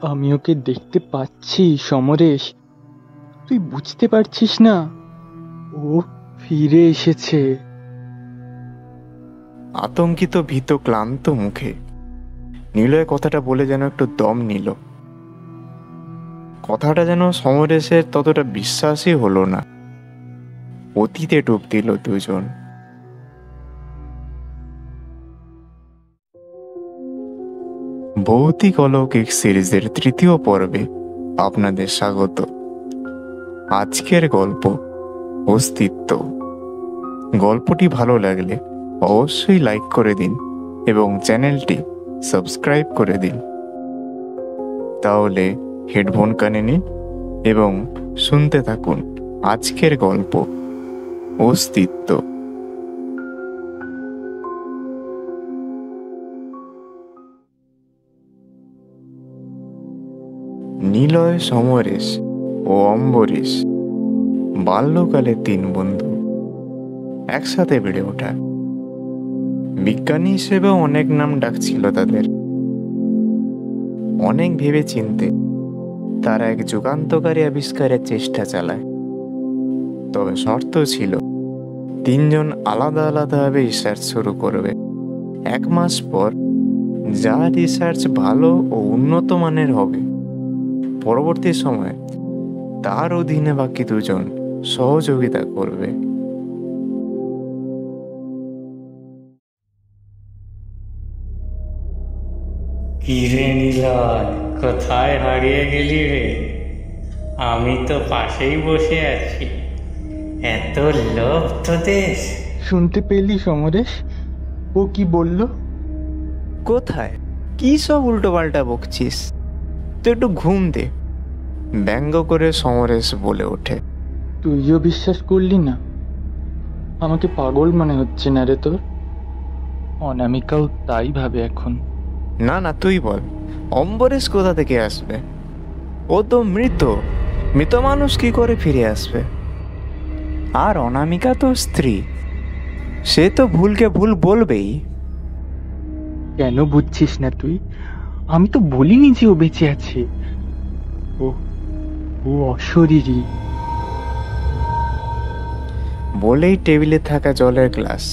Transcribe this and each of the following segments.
আমি ওকে দেখতে পাচ্ছি সমরেশ, তুই বুঝতে পারছিস না? ও ফিরে এসেছে। আতঙ্কিত ভীত ক্লান্ত মুখে নিলয় কথাটা বলে যেন একটু দম নিল। কথাটা যেন সমরেশের ততটা বিশ্বাসই হলো না। অতীতে ডুব দিল দুজন। ভৌতিক অলৌকিক সিরিজের তৃতীয় পর্বে আপনাদের স্বাগত। আজকের গল্প অস্তিত্ব। গল্পটি ভালো লাগলে অবশ্যই লাইক করে দিন এবং চ্যানেলটি সাবস্ক্রাইব করে দিন। তাহলে হেডফোন কানে নিন এবং শুনতে থাকুন আজকের গল্প অস্তিত্ব। নিলয়, সমরেশ ও অম্বরীশ বাল্যকালে তিন বন্ধু, একসাথে বেড়ে ওঠা। বিজ্ঞানী হিসেবেও অনেক নাম ডাক ছিল তাদের। অনেক ভেবে চিনতে তারা এক যুগান্তকারী আবিষ্কারের চেষ্টা চালায়। তবে শর্ত ছিল, তিনজন আলাদা আলাদাভাবে রিসার্চ শুরু করবে। 1 মাস পর যা রিসার্চ ভালো ও উন্নত মানের হবে, পরবর্তী সময়ে তার অধীনে বাকি দুজন সহযোগিতা করবে। কিরে নিলয়, কোথায় হারিয়ে গেলি রে? আমি তো পাশেই বসে আছি। এত লোভ তোদের? শুনতে পেলি সমরেশ, ও কি বলল? কোথায়? কি সব উল্টো পাল্টা বকছিস? তুই একটু ঘুম দে, ব্যঙ্গ করে সমরেশ বলে ওঠে। তুইও বিশ্বাস করলি না? আমাকে পাগল মনে হচ্ছে না রে তোর? অনামিকাও তাই ভাবে এখন। না না, তুই বল, অম্বরীশ কোথা থেকে আসবে? ও তো মৃত। মৃত মানুষ কি করে ফিরে আসবে? আর অনামিকা তো স্ত্রী, সে তো ভুলকে ভুল বলবেই। কেন বুঝছিস না তুই? আমি তো বলিনি যে ও বেঁচে আছে। ও ও অশরীরী। বলেই টেবিলে থাকা জলের গ্লাস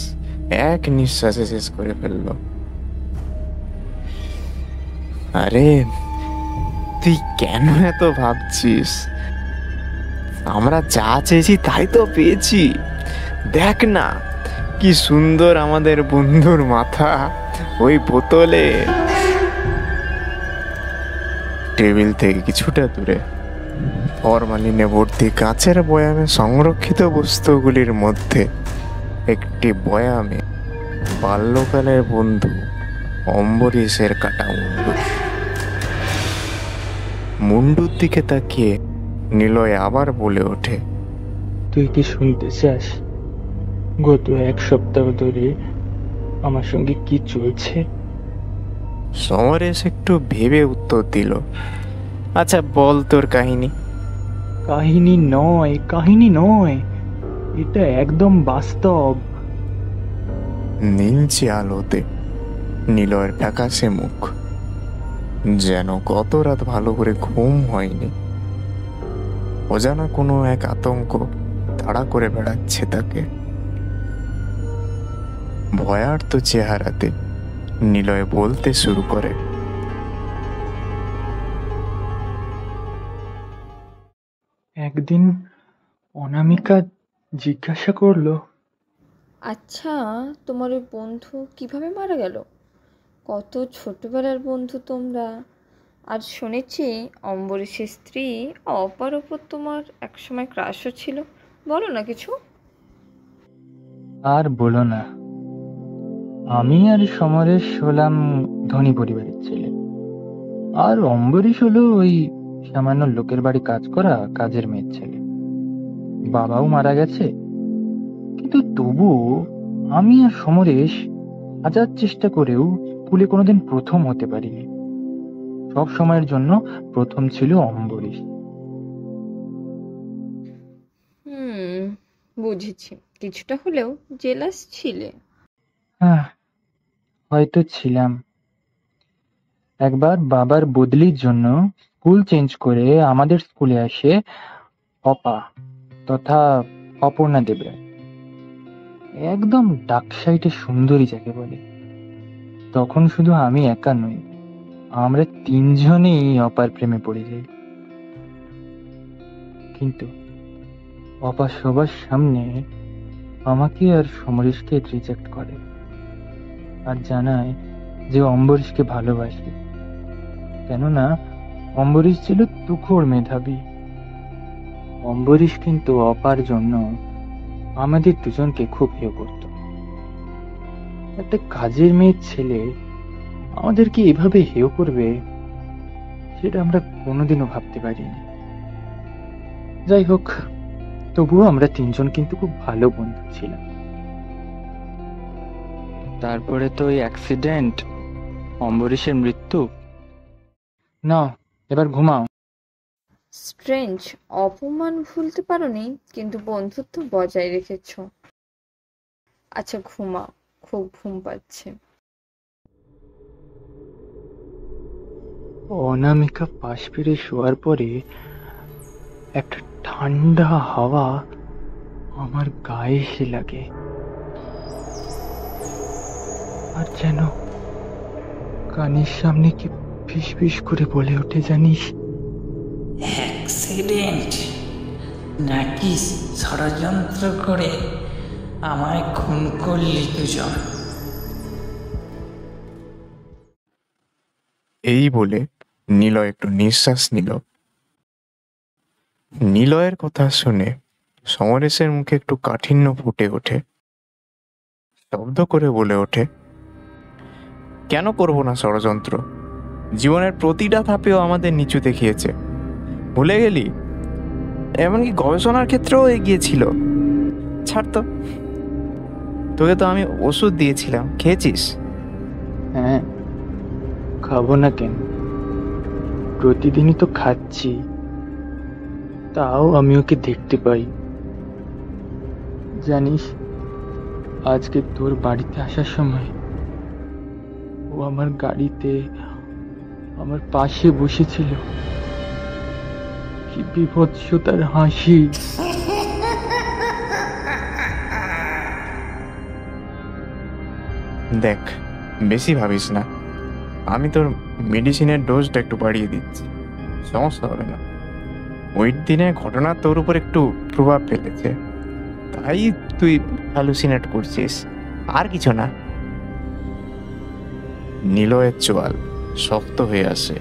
এক নিঃশ্বাসে শেষ করে ফেলল। আরে, তুই কেন এত ভাবছিস? আমরা যা চেয়েছি তাই তো পেয়েছি। দেখ না, কি সুন্দর আমাদের বন্ধুর মাথা ওই বোতলে। টেবিল থেকে কিছুটা দূরে ফরমালিনে ভর্তি কাঁচের বয়ামে সংরক্ষিত বস্তুগুলির মধ্যে একটি বয়ামে বাল্যকালের বন্ধু অম্বরীশের কাটা মুন্ডু। মুন্ডুর দিকে তাকিয়ে নিলয় আবার বলে ওঠে, তুই কি শুনতে চাস গত 1 সপ্তাহ ধরে আমার সঙ্গে কি চলছে? সমরেশ একটু ভেবে উত্তর দিল, আচ্ছা বল তোর কাহিনী। কাহিনী নয়, কাহিনী নয়, এটা একদম বাস্তব। নীলচে আলোতে নিলয়ের ফ্যাকাশে মুখ, যেন গত রাত ভালো করে ঘুম হয়নি। অজানা কোনো এক আতঙ্ক তাড়া করে বেড়াচ্ছে তাকে। ভয়ার্ত চেহারাতে নিলয় বলতে শুরু করে, একদিন অনামিকা জিজ্ঞাসা করলো, আচ্ছা, তোমার ওই বন্ধু কিভাবে মারা গেল? কত ছোটবেলার বন্ধু তোমরা। আর শুনেছি অম্বরীশের স্ত্রী অপার ওপর তোমার একসময় ক্রাশও ছিল। বলো না কিছু। আর বলো না, আমি আর সমরেশ হলাম ধনী পরিবারের ছেলে, আর অম্বরীশ হলো ওই সামান্য লোকের বাড়ি কাজ করা কাজের মেয়ের ছেলে। বাবাও মারা গেছে, কিন্তু তবুও আমি আর সমরেশ হাজার চেষ্টা করেও স্কুলে কোনোদিন প্রথম হতে পারিনি। সব সময়ের জন্য প্রথম ছিল অম্বরীশ। বুঝেছি, কিছুটা হলেও জেলাস ছিলে। হ্যাঁ, হয়তো ছিলাম, একবার বাবার বদলির জন্য স্কুল চেঞ্জ করে আমাদের স্কুলে আসে অপা তথা অপর্ণা দেবরায়, একদম ডাক সাইটে সুন্দরী যাকে বলে। তখন শুধু আমি একা নই, আমরা তিনজনেই অপার প্রেমে পড়ে যাই। কিন্তু অপা সবার সামনে আমাকে আর সমরেশকে রিজেক্ট করে আর জানায় যে অম্বরীশকে ভালোবাসে, কেননা অম্বরীশ ছিল তুখোড় মেধাবী। অম্বরীশ কিন্তু অপার জন্য আমাদের দুজনকে খুব হেয় করত। একটা কাজের মেয়ের ছেলে আমাদেরকে এভাবে হেয় করবে সেটা আমরা কোনোদিনও ভাবতে পারিনি। যাই হোক, তবুও আমরা তিনজন কিন্তু খুব ভালো বন্ধু ছিলাম। তারপরে তো ওই অ্যাক্সিডেন্ট, অম্বরীশের মৃত্যু। না, এবার ঘুমাও। স্ট্রেঞ্জ, অপমান ভুলতে পারোনি, কিন্তু বন্ধুত্ব বজায় রেখেছ। আচ্ছা ঘুমাও, খুব ঘুম পাচ্ছে। অনামিকা পাশ ফিরে শোয়ার পরে একটা ঠান্ডা হাওয়া আমার গায়ে এসে লাগে, আর যেন কানের সামনে কি ফিস ফিস করে বলে ওঠে, জানিস? অ্যাক্সিডেন্ট নাকি ষড়যন্ত্র করে আমায় খুন করলি দুজন? এই বলে নিলয় একটু নিঃশ্বাস নিল। নিলয়ের কথা শুনে সমরেশের মুখে একটু কাঠিন্য ফুটে ওঠে, শব্দ করে বলে ওঠে, কেন করব না ষড়যন্ত্র? জীবনের প্রতিটা ধাপেও আমাদের নিচু দেখিয়েছে, ভুলে গেলি? এমনকি গবেষণার ক্ষেত্রেও এগিয়েছিল। ছাড় তো, তোকে তো আমি ওষুধ দিয়েছিলাম, খেয়েছিস? হ্যাঁ, খাবো না কেন? প্রতিদিনই তো খাচ্ছি, তাও আমি ওকে দেখতে পাই। জানিস, আজকে তোর বাড়িতে আসার সময় ও আমার গাড়িতে আমার পাশে বসেছিল। কি বিভৎস তার হাসি! দেখ, বেশি ভাবিস না, আমি তোর মেডিসিনের ডোজটা একটু বাড়িয়ে দিচ্ছি, সমস্যা হবে না। ওই দিনের ঘটনা তোর উপর একটু প্রভাব ফেলেছে, তাই তুই হ্যালুসিনেট করছিস, আর কিছু না। নিলয়ের চোয়াল শক্ত হয়ে আসে।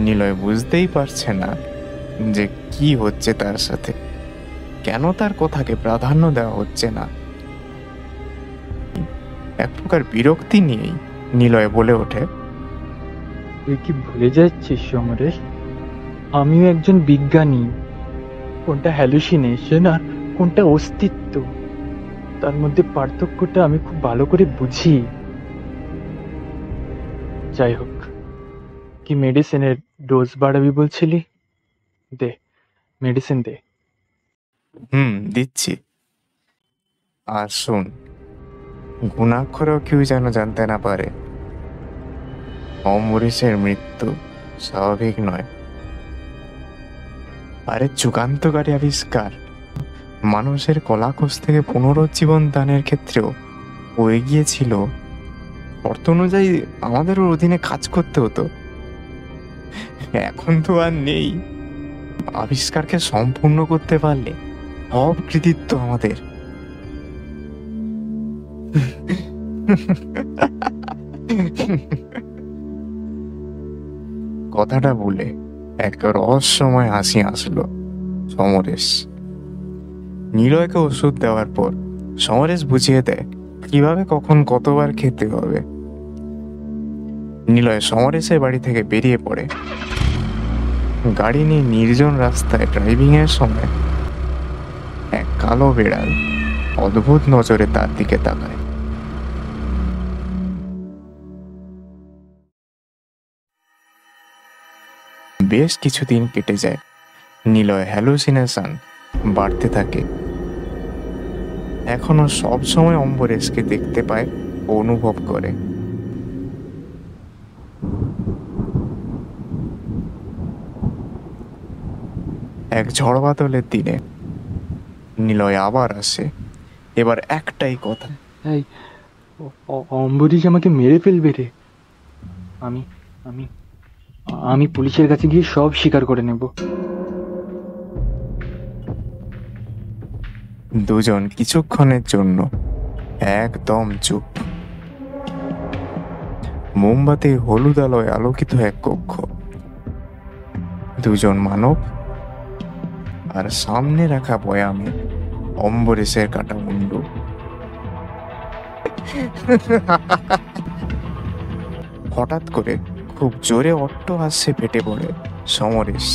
নিলয় বুঝতেই পারছে না যে কি হচ্ছে তার সাথে, কেন তার কথাকে প্রাধান্য দেওয়া হচ্ছে না। এক প্রকার বিরক্তি নিয়েই নিলয় বলে ওঠে, তুই কি ভুলে যাচ্ছিস সমরেশ? আমিও একজন বিজ্ঞানী। কোনটা হ্যালুসিনেশন আর কোনটা অস্তিত্ব, তার মধ্যে পার্থক্যটা আমি খুব ভালো করে বুঝি। যাই হোক, কি মেডিসিনের ডোজ বাড়াবি বলছিলি? দে, মেডিসিন দে। দিচ্ছি। আর শোন, গুণাক্ষরেও কেউ যেন জানতে না পারে অম্বরীশের মৃত্যু স্বাভাবিক নয়। আরে যুগান্তকারী আবিষ্কার, মানুষের কলাকোষ থেকে পুনরুজ্জীবন দানের ক্ষেত্রেও ও এগিয়েছিল। অর্থ অনুযায়ী আমাদের ওর অধীনে কাজ করতে হতো, এখন তো আর নেই। আবিষ্কারকে সম্পূর্ণ করতে পারলে সব কৃতিত্ব আমাদের। কথাটা বলে এক রহস্যময় হাসি আসলো সমরেশ। নিলয়কে ওষুধ দেওয়ার পর সমরেশ বুঝিয়ে দেয় কিভাবে কখন কতবার খেতে হবে। নিলয় সমরেশের বাড়ি থেকে বেরিয়ে পড়ে। গাড়ি নিয়ে নির্জন রাস্তায় ড্রাইভিং এর সময় এক কালো বিড়াল অদ্ভুত নজরে তার দিকে তাকায়। বেশ কিছুদিন কেটে যায়। নিলয় হ্যালুসিনেশন বাড়তে থাকে। এখনো সব সময় অম্বরেশকে দেখতে পায় ও অনুভব করে। এক ঝড় বাদলের দিনে নিলয় আবার আসে। এবার একটাই কথা, এই অম্বরীশ আমাকে মেরে ফেলবে রে। আমি আমি আমি পুলিশের কাছে গিয়ে সব স্বীকার করে নেব। দুজন কিছুক্ষণের জন্য একদম চুপ। মোমবাতি হলুদ আলোয় আলোকিত এক কক্ষ, দুজন মানব আর সামনে রাখা বয়ামে অম্বরীশের কাটা মুন্ডু। হঠাৎ করে খুব জোরে অট্টহাস্যে ফেটে পড়ে সমরেশ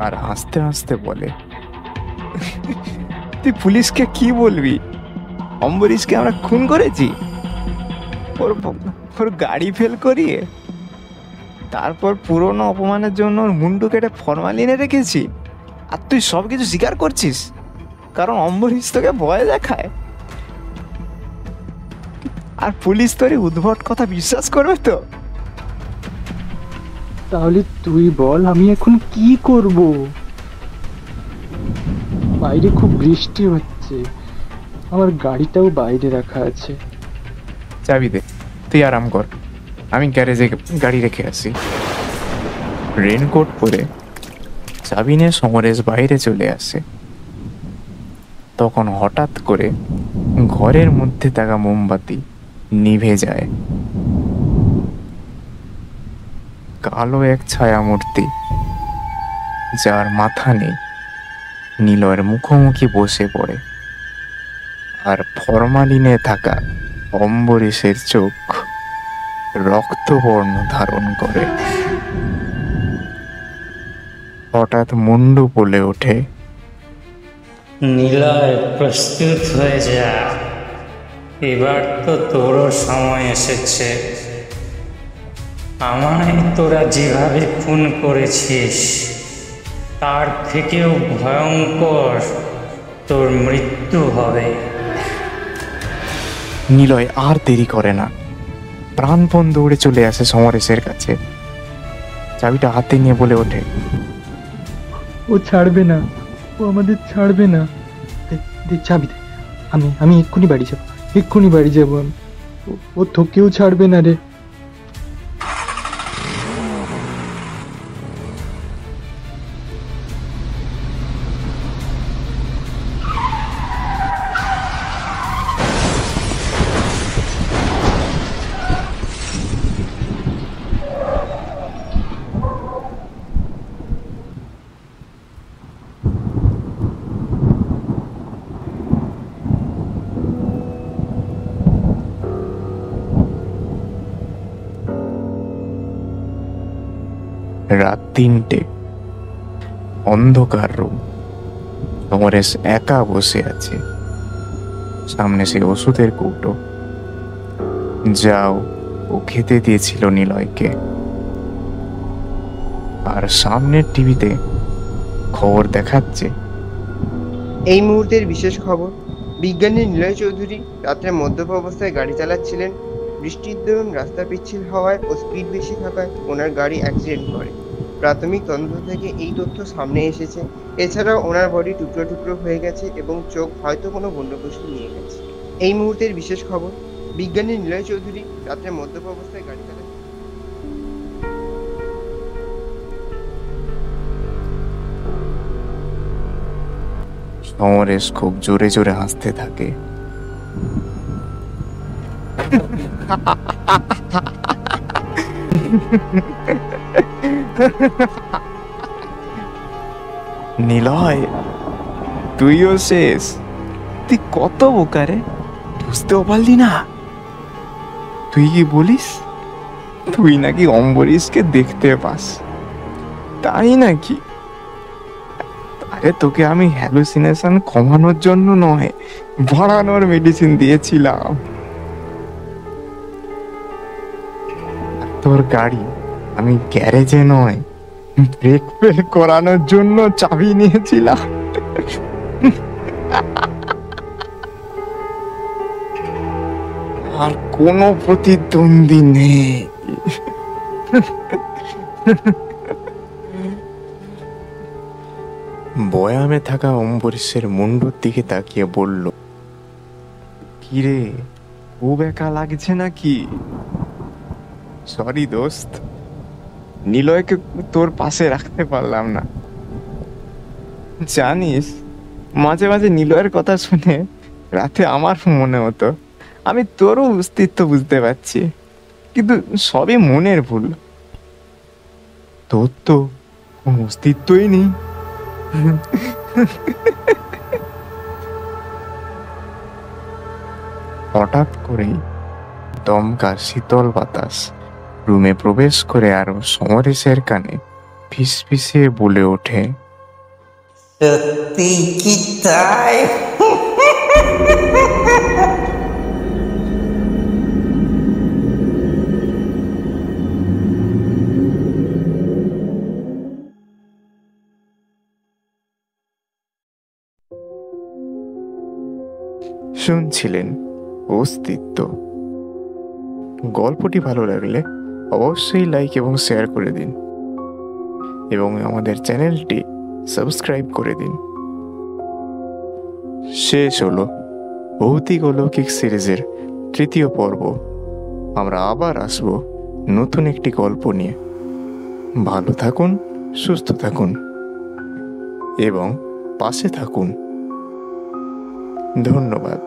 আর হাসতে হাসতে বলে, তুই পুলিশকে কি বলবি? অম্বরীশকে আমরা খুন করেছি, ওর গাড়ি ফেল করিয়ে, তারপর পুরনো অপমানের জন্য ওর মুন্ডু কেটে ফরমালিনে রেখেছি, আর তুই সব কিছু স্বীকার করছিস কারণ অম্বরীশ তোকে ভয় দেখায়? আর পুলিশ তোর এই উদ্ভট কথা বিশ্বাস করবে তো? তাহলে তুই বল আমি এখন কি করব? বাইরে খুব বৃষ্টি হচ্ছে, আমার গাড়িটাও বাইরে রাখা আছে। চাবি দে, তুই আরাম কর, আমি গ্যারেজে গাড়ি রেখে আসি। রেনকোট পরে চাবি নিয়ে সমরেশ বাইরে চলে আসে। তখন হঠাৎ করে ঘরের মধ্যে থাকা মোমবাতি নিভে যায়। কালো এক ছায়ামূর্তি, যার মাথা নেই, নিলয়ের মুখোমুখি বসে পড়ে, আর ফরমালিনে থাকা অম্বরীশের চোখ রক্তবর্ণ ধারণ করে। হঠাৎ মুন্ডু বলে ওঠে, নিলয়, প্রস্তুত হয়ে যা, এবার তো তোরও সময় এসেছে। আমায় তোরা যেভাবে খুন করেছিস তার থেকেও ভয়ঙ্কর তোর মৃত্যু হবে। নিলয় আর দেরি করে না, প্রাণপণ দৌড়ে চলে আসে সমরেশের কাছে, চাবিটা হাতে নিয়ে বলে ওঠে, ও ছাড়বে না, ও আমাদের ছাড়বে না। দে চাবি দে, আমি এক্ষুনি বাড়ি যাবো, এক্ষুনি বাড়ি যাবো আমি। ও তোকেও ছাড়বে না রে। রাত 3টে, অন্ধকার রুম। সমরেশ একা বসে আছে, সামনে সে ওষুধের কৌটো, যাও ও খেতে দিয়েছিল নিলয়কে। আর সামনের টিভিতে খবর দেখাচ্ছে, এই মুহূর্তের বিশেষ খবর, বিজ্ঞানী নিলয় চৌধুরী রাত্রে মদ্যপ অবস্থায় গাড়ি চালাচ্ছিলেন। বৃষ্টির দরুন রাস্তা পিচ্ছিল হওয়ায় ও স্পিড বেশি থাকায় ওনার গাড়ি অ্যাক্সিডেন্ট করে। প্রাথমিক তদন্ত থেকে এই তথ্য সামনে এসেছে। এছাড়াও ওনার বডি টুকরো টুকরো হয়ে গেছে এবং চোখ হয়তো কোনো বন্যপশু নিয়ে গেছে। এই মুহূর্তের বিশেষ খবর, বিজ্ঞানী নিলয় চৌধুরী রাত্রে মদ্যপ অবস্থায় গাড়ি চালাচ্ছিলেন। সমরেশ খুব জোরে জোরে হাসতে থাকে। নিলয়, তুইও শেষ। তুই কত বোকা রে, বুঝতেও পারলি না? তুই কি বলিস তুই নাকি অম্বরীশকে দেখতে পাস? তাই নাকি? আরে তোকে আমি হ্যালুসিনেশন কমানোর জন্য নয়, বাড়ানোর মেডিসিন দিয়েছিলাম। তোর গাড়ি আমি গ্যারেজে নয়, ব্রেক ফেল করানোর জন্য চাবি নিয়েছিলাম। আর কোনো প্রতিদ্বন্দ্বী নেই। বয়ামে থাকা অম্বরীশের মুন্ডুর দিকে তাকিয়ে বলল, কিরে, খুব একা লাগছে নাকি? সরি দোস্ত, নিলয়কে তোর পাশে রাখতে পারলাম না। জানিস, মাঝে মাঝে নিলয়ের কথা শুনে রাতে আমার মনে হতো আমি তোরও অস্তিত্ব বুঝতে পারছি, কিন্তু সবই মনের ভুল। তোর তো কোনো অস্তিত্বই নেই। হঠাৎ করেই দমকা শীতল বাতাস রুমে প্রবেশ করে আরো সমরেশের কানে ফিসফিসিয়ে বলে ওঠে, সত্যি কি তাই? শুনছিলেন অস্তিত্ব। গল্পটি ভালো লাগলে অবশ্যই লাইক এবং শেয়ার করে দিন এবং আমাদের চ্যানেলটি সাবস্ক্রাইব করে দিন। শেষ হলো ভৌতিক অলৌকিক সিরিজের 3য় পর্ব। আমরা আবার আসব নতুন একটি গল্প নিয়ে। ভালো থাকুন, সুস্থ থাকুন এবং পাশে থাকুন। ধন্যবাদ।